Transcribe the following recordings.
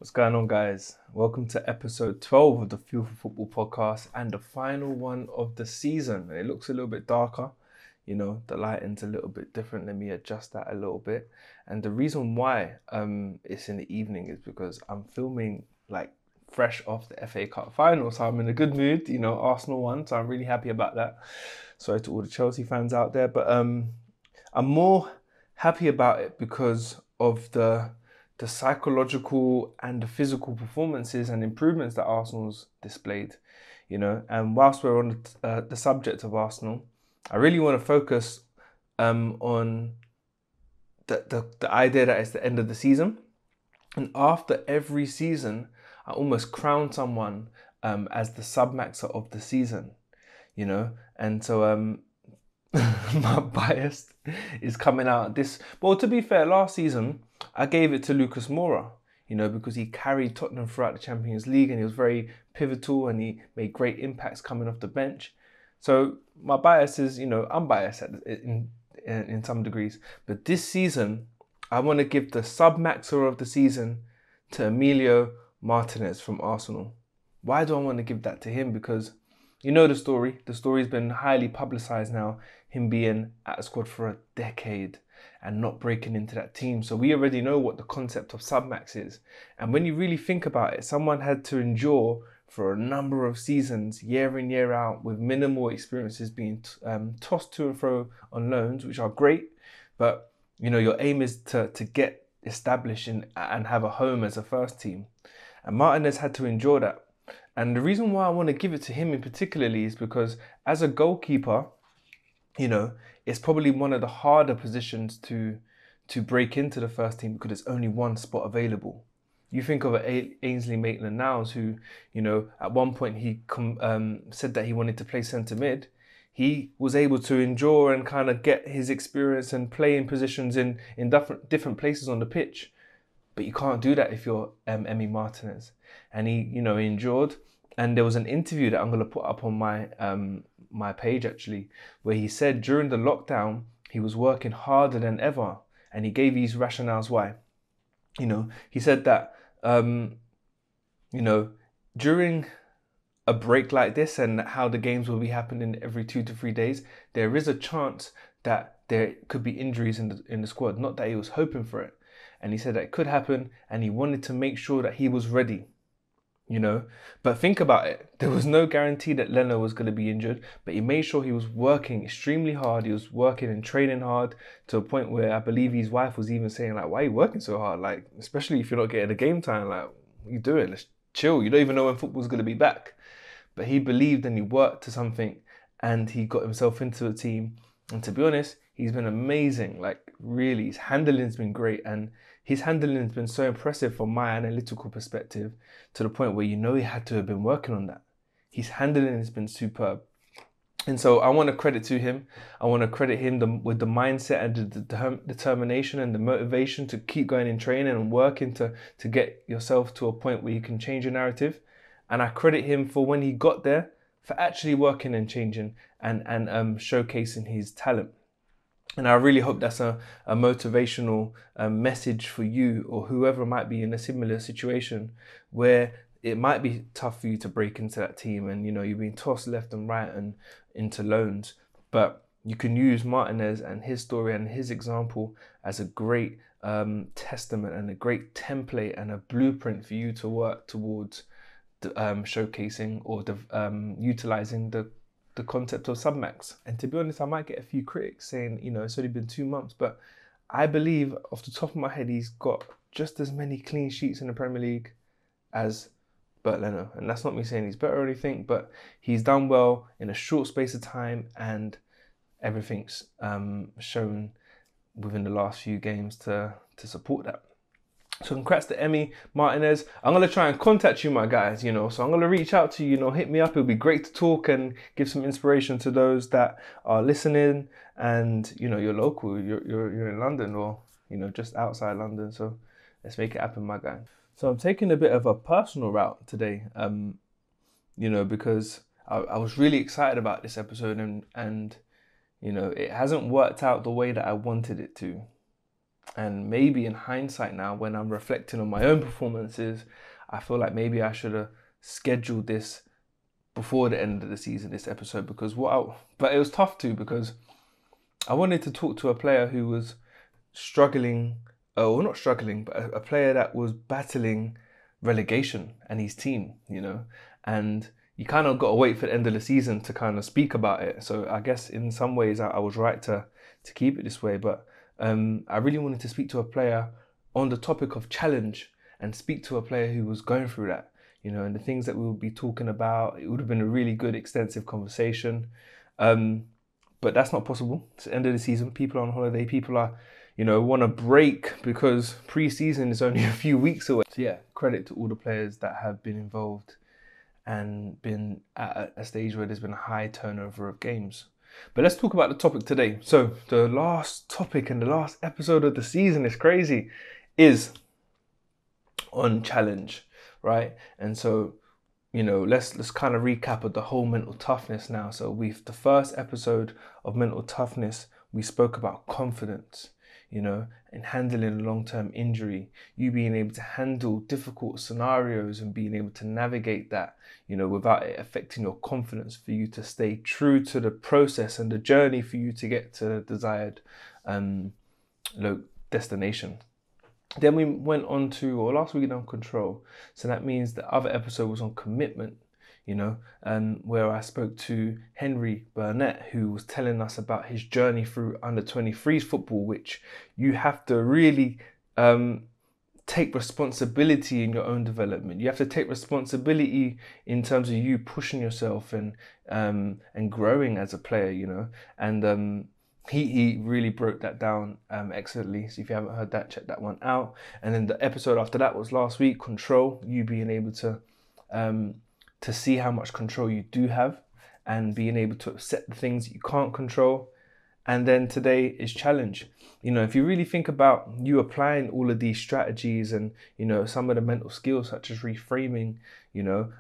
What's going on, guys? Welcome to episode 12 of the Fuel for Football podcast and the final one of the season. It looks a little bit darker, the lighting's a little bit different. Let me adjust that a little bit. And the reason why it's in the evening is because I'm filming fresh off the FA Cup final, so I'm in a good mood. Arsenal won, so I'm really happy about that. Sorry to all the Chelsea fans out there, but I'm more happy about it because of the psychological and the physical performances and improvements that Arsenal's displayed, And whilst we're on the subject of Arsenal, I really want to focus on the idea that it's the end of the season. And after every season, I almost crown someone as the submaxer of the season, And so my bias is coming out this. Well, to be fair, last season I gave it to Lucas Moura, because he carried Tottenham throughout the Champions League and he was very pivotal and he made great impacts coming off the bench. So my bias is, I'm biased in some degrees. But this season, I want to give the submaxer of the season to Emilio Martinez from Arsenal. Why do I want to give that to him? Because you know the story. The story's been highly publicised now, him being at a squad for a decade and not breaking into that team. So we already know what the concept of submax is. And when you really think about it, someone had to endure for a number of seasons, year in, year out, with minimal experiences being tossed to and fro on loans, which are great. But, your aim is to get established and have a home as a first team. And Martinez had to endure that. And the reason why I want to give it to him in particularly is because as a goalkeeper, it's probably one of the harder positions to break into the first team because there's only one spot available. You think of Ainsley Maitland-Niles, who, at one point he said that he wanted to play centre mid. He was able to endure and kind of get his experience and play in positions in different places on the pitch. But you can't do that if you're Emi Martinez. And he, endured. And there was an interview that I'm going to put up on my page, actually, where he said during the lockdown, he was working harder than ever. And he gave these rationales why. He said that, during a break like this and how the games will be happening every 2 to 3 days, there is a chance that there could be injuries in the squad. Not that he was hoping for it. And he said that it could happen and he wanted to make sure that he was ready, But think about it. There was no guarantee that Leno was going to be injured, but he made sure he was working extremely hard. He was working and training hard to a point where I believe his wife was even saying, why are you working so hard? Especially if you're not getting the game time, what are you doing? Let's chill. You don't even know when football's going to be back. But he believed and he worked to something and he got himself into a team. And to be honest, he's been amazing. Really, his handling's been great. And his handling has been so impressive from my analytical perspective to the point where he had to have been working on that. His handling has been superb. And so I want to credit to him. I want to credit him with the mindset and the determination and the motivation to keep going in training and working to get yourself to a point where you can change your narrative. And I credit him for when he got there, for actually working and changing and showcasing his talent. And I really hope that's a motivational message for you or whoever might be in a similar situation where it might be tough for you to break into that team and, you're being tossed left and right and into loans. But you can use Martinez and his story and his example as a great testament and a great template and a blueprint for you to work towards showcasing or utilizing the concept of submax. And to be honest, I might get a few critics saying, it's only been 2 months, but I believe off the top of my head, he's got just as many clean sheets in the Premier League as Bert Leno. And that's not me saying he's better or anything, but he's done well in a short space of time and everything's shown within the last few games to support that. So congrats to Emi Martinez. I'm going to try and contact you, my guys, so I'm going to reach out to you, hit me up. It'll be great to talk and give some inspiration to those that are listening and, you're local, you're in London or, just outside London. So let's make it happen, my guy. So I'm taking a bit of a personal route today, because I was really excited about this episode and it hasn't worked out the way that I wanted it to. And maybe in hindsight now, when I'm reflecting on my own performances, I feel like maybe I should have scheduled this before the end of the season, this episode, because but it was tough too, because I wanted to talk to a player who was struggling, well, not struggling, but a player that was battling relegation and his team, and you kind of got to wait for the end of the season to kind of speak about it. So I guess in some ways I was right to keep it this way, but I really wanted to speak to a player on the topic of challenge and speak to a player who was going through that, and the things that we would be talking about. It would have been a really good, extensive conversation. But that's not possible. It's the end of the season. People are on holiday. People are, want to break because pre-season is only a few weeks away. So yeah, credit to all the players that have been involved and been at a stage where there's been a high turnover of games. But let's talk about the topic today. So the last topic and the last episode of the season is crazy, is on challenge, right? And so, let's kind of recap of the whole mental toughness now. So the first episode of mental toughness, we spoke about confidence, and handling a long-term injury, you being able to handle difficult scenarios and being able to navigate that, without it affecting your confidence, for you to stay true to the process and the journey for you to get to the desired destination. Then we went on to, or last week on control. So that means the other episode was on commitment, where I spoke to Henry Burnett, who was telling us about his journey through under 23s football, which you have to really take responsibility in your own development. You have to take responsibility in terms of you pushing yourself and growing as a player, and he really broke that down excellently. So if you haven't heard that, check that one out. And then the episode after that was last week, control, you being able to see how much control you do have and being able to accept the things that you can't control. And then today is challenge. If you really think about you applying all of these strategies and, some of the mental skills such as reframing, you're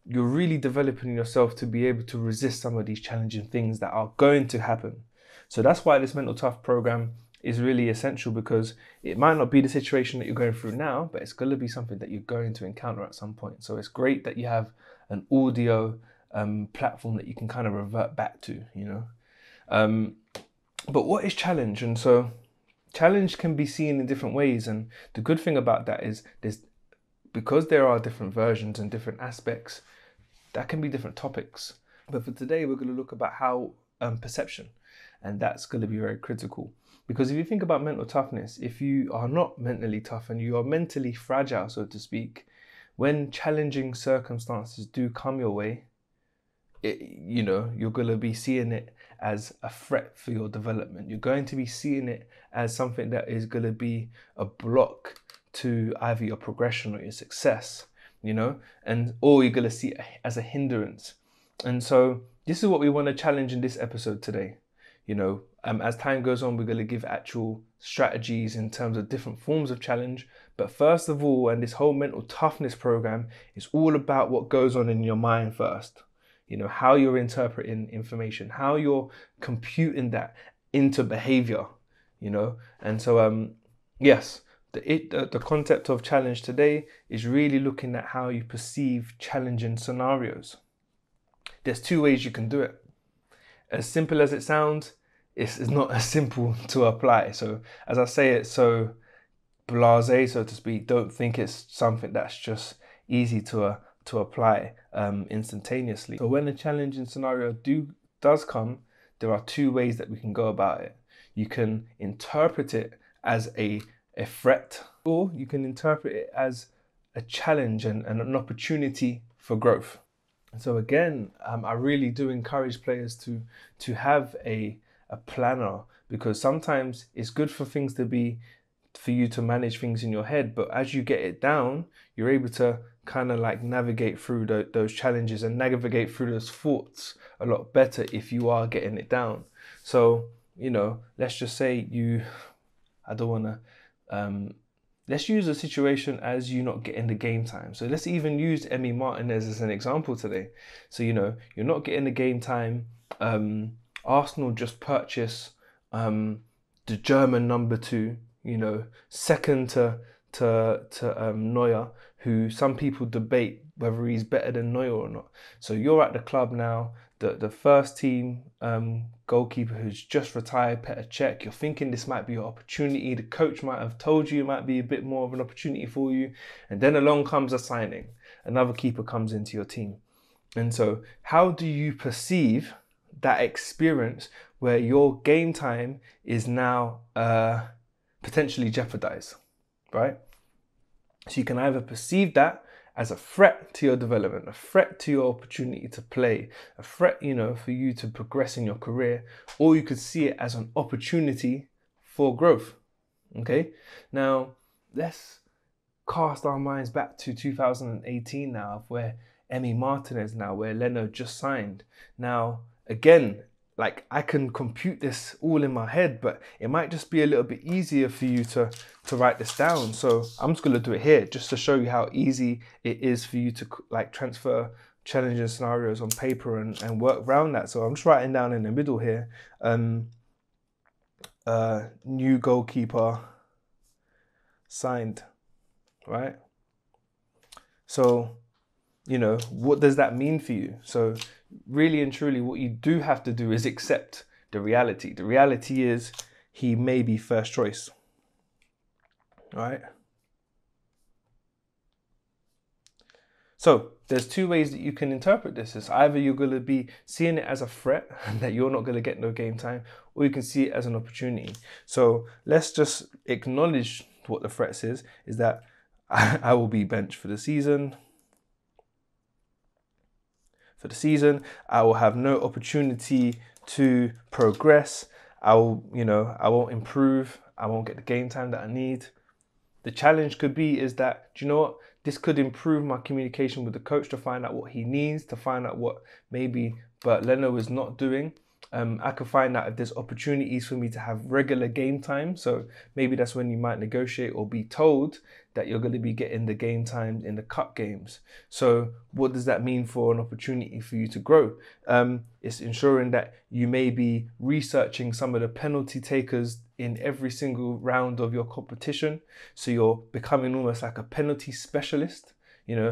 really developing yourself to be able to resist some of these challenging things that are going to happen. So that's why this Mental Tough program is really essential, because it might not be the situation that you're going through now, but it's going to be something that you're going to encounter at some point. So it's great that you have an audio platform that you can kind of revert back to, But what is challenge? And so challenge can be seen in different ways. And the good thing about that is because there are different versions and different aspects, that can be different topics. But for today, we're going to look about how perception. And that's going to be very critical, because if you think about mental toughness, if you are not mentally tough and you are mentally fragile, so to speak, when challenging circumstances do come your way, you're going to be seeing it as a threat for your development. You're going to be seeing it as something that is going to be a block to either your progression or your success, or you're going to see it as a hindrance. And so this is what we want to challenge in this episode today. As time goes on, we're going to give actual strategies in terms of different forms of challenge. But first of all, and this whole mental toughness program is all about what goes on in your mind first. How you're interpreting information, how you're computing that into behavior, And so, yes, the concept of challenge today is really looking at how you perceive challenging scenarios. There's two ways you can do it. As simple as it sounds, it's not as simple to apply. So as I say it so blasé, so to speak, don't think it's something that's just easy to apply instantaneously. So when a challenging scenario does come, there are two ways that we can go about it. You can interpret it as a threat, or you can interpret it as a challenge and an opportunity for growth. So again, I really do encourage players to have a planner, because sometimes it's good for you to manage things in your head, but as you get it down, you're able to kind of like navigate through those challenges and navigate through those thoughts a lot better if you are getting it down. So, let's just say let's use a situation as you not getting the game time. So let's even use Emi Martinez as an example today. So, you're not getting the game time. Arsenal just purchased the German number 2, second to Neuer, who some people debate whether he's better than Neuer or not. So you're at the club now, the first team goalkeeper who's just retired, Petr Cech. You're thinking this might be your opportunity. The coach might have told you it might be a bit more of an opportunity for you. And then along comes a signing. Another keeper comes into your team. And so how do you perceive that experience where your game time is now potentially jeopardized, right? So you can either perceive that as a threat to your development, a threat to your opportunity to play, a threat, for you to progress in your career, or you could see it as an opportunity for growth. Okay? Now, let's cast our minds back to 2018 now, where Emi Martinez now, where Leno just signed. Now, again, like I can compute this all in my head, but it might just be a little bit easier for you to write this down. So I'm just going to do it here just to show you how easy it is for you to like transfer challenging scenarios on paper and work around that. So I'm just writing down in the middle here, new goalkeeper signed, right? So, what does that mean for you? So really and truly, what you do have to do is accept the reality. The reality is he may be first choice, right? So there's two ways that you can interpret this. It's either you're going to be seeing it as a threat that you're not going to get no game time, or you can see it as an opportunity. So let's just acknowledge what the threat is that I will be benched for the season. I will have no opportunity to progress. I won't improve. I won't get the game time that I need. The challenge could be is that, do you know what? This could improve my communication with the coach to find out what he needs, to find out what maybe Bert Leno is not doing. I could find out if there's opportunities for me to have regular game time. So maybe that's when you might negotiate or be told that you're going to be getting the game time in the cup games. So what does that mean for an opportunity for you to grow? It's ensuring that you may be researching some of the penalty takers in every single round of your competition. So you're becoming almost like a penalty specialist.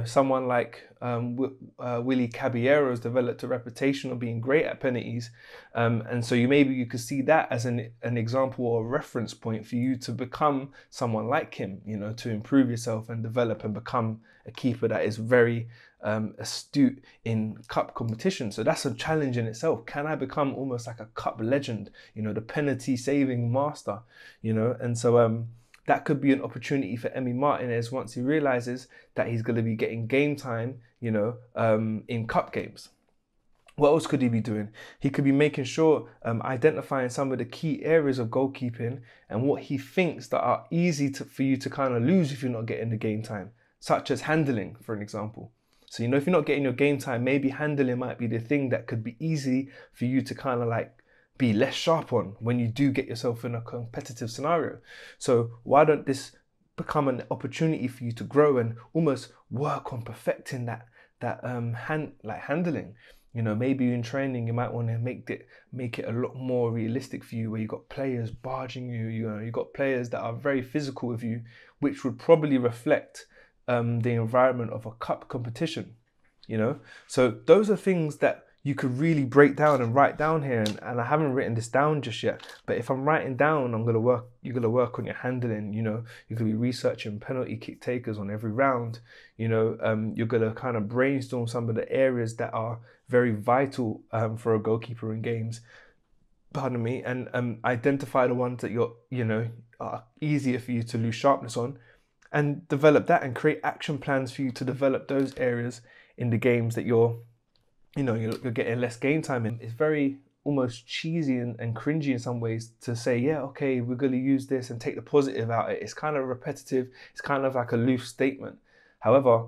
Someone like Willy Caballero has developed a reputation of being great at penalties. And so you could see that as an example or a reference point for you to become someone like him, to improve yourself and develop and become a keeper that is very astute in cup competition. So that's a challenge in itself. Can I become almost like a cup legend, the penalty saving master, And so that could be an opportunity for Emi Martinez once he realizes that he's going to be getting game time, in cup games. What else could he be doing? He could be making sure, identifying some of the key areas of goalkeeping and what he thinks that are easy for you to kind of lose if you're not getting the game time, such as handling, for an example. So, if you're not getting your game time, maybe handling might be the thing that could be easy for you to kind of like be less sharp on when you do get yourself in a competitive scenario. So why don't this become an opportunity for you to grow and almost work on perfecting that handling? Maybe in training you might want to make it a lot more realistic for you, where you got players barging you. You got players that are very physical with you, which would probably reflect the environment of a cup competition. So those are things that you could really break down and write down here, and I haven't written this down just yet, but if I'm writing down, you're going to work on your handling. You could be researching penalty kick takers on every round. You're going to kind of brainstorm some of the areas that are very vital for a goalkeeper in games, and identify the ones that are easier for you to lose sharpness on, and develop that and create action plans for you to develop those areas in the games that you're getting less game time in. It's very almost cheesy and cringy in some ways to say, yeah, okay, we're going to use this and take the positive out of it. It's kind of repetitive. It's kind of like a loose statement. However,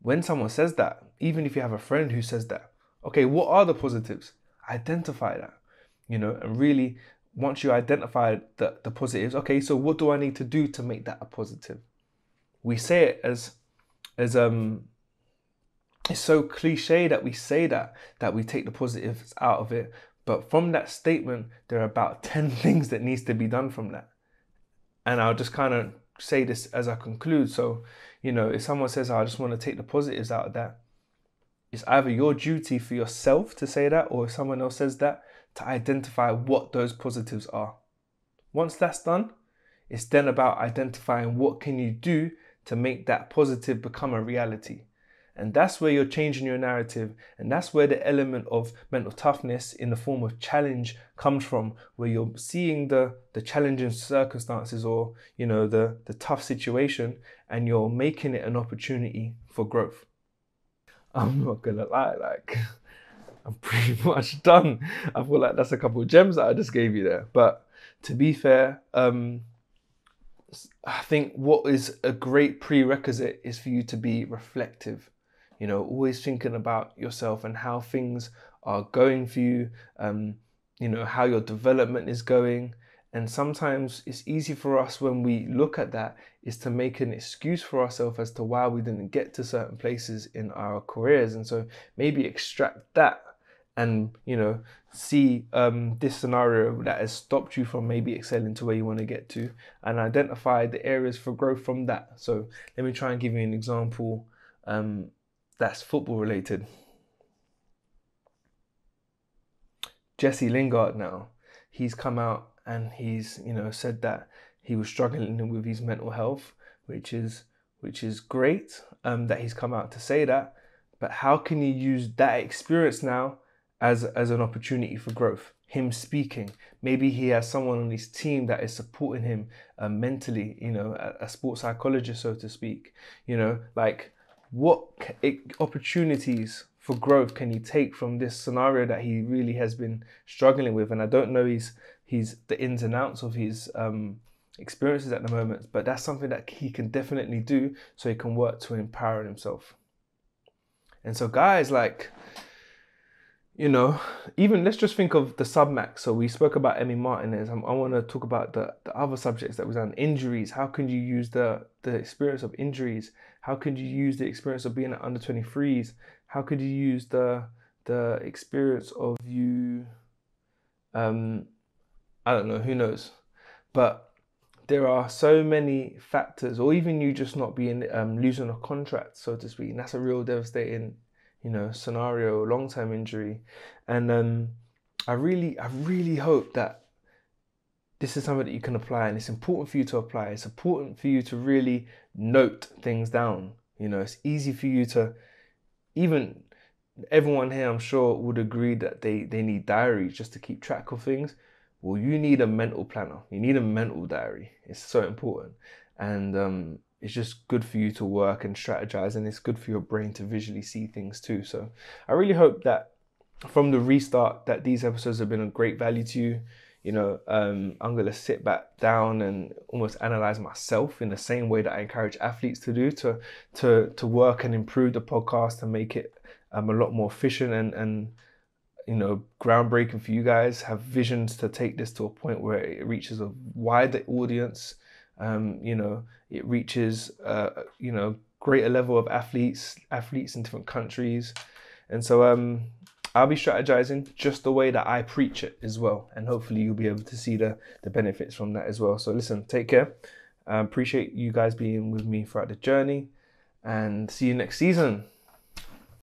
when someone says that, even if you have a friend who says that, okay, what are the positives? Identify that, and really once you identify the positives, okay, so what do I need to do to make that a positive? We say it as it's so cliche that we say that we take the positives out of it. But from that statement, there are about 10 things that needs to be done from that. And I'll just kind of say this as I conclude. So, if someone says, I just want to take the positives out of that, it's either your duty for yourself to say that, or if someone else says that, to identify what those positives are. Once that's done, it's then about identifying what can you do to make that positive become a reality. And that's where you're changing your narrative. And that's where the element of mental toughness in the form of challenge comes from, where you're seeing the challenging circumstances or, the tough situation, and you're making it an opportunity for growth. I'm not gonna lie, I'm pretty much done. I feel like that's a couple of gems that I just gave you there. But to be fair, I think what is a great prerequisite is for you to be reflective. Always thinking about yourself and how things are going for you, how your development is going. And sometimes it's easy for us when we look at that is to make an excuse for ourselves as to why we didn't get to certain places in our careers. And so maybe extract that and, see this scenario that has stopped you from maybe excelling to where you want to get to, and identify the areas for growth from that. So let me try and give you an example that's football related. Jesse Lingard now, he's come out and he's, said that he was struggling with his mental health, which is great that he's come out to say that. But how can you use that experience now as an opportunity for growth? Him speaking, maybe he has someone on his team that is supporting him mentally, a sports psychologist, so to speak. What opportunities for growth can he take from this scenario that he really has been struggling with? And I don't know he's the ins and outs of his experiences at the moment, but that's something that he can definitely do so he can work to empower himself. And so guys, even let's just think of the submax. So we spoke about Emi Martinez. I want to talk about the other subjects that was on injuries. How can you use the experience of injuries? How can you use the experience of being at under 23s? How could you use the experience of you, I don't know, who knows? But there are so many factors, or even you just not being losing a contract, so to speak. And that's a real devastating scenario, long-term injury. And I really hope that this is something that you can apply, and it's important for you to apply. It's important for you to really note things down. It's easy for you to, even everyone here I'm sure would agree that they need diaries just to keep track of things. Well, you need a mental planner. You need a mental diary. It's so important. And it's just good for you to work and strategize, and it's good for your brain to visually see things too. So I really hope that from the restart that these episodes have been of great value to you. I'm going to sit back down and almost analyze myself in the same way that I encourage athletes to do, to work and improve the podcast and make it a lot more efficient and groundbreaking for you guys. Have visions to take this to a point where it reaches a wider audience. It reaches greater level of athletes in different countries. And so I'll be strategizing just the way that I preach it as well. And hopefully you'll be able to see the benefits from that as well. So listen, take care. Appreciate you guys being with me throughout the journey, and see you next season.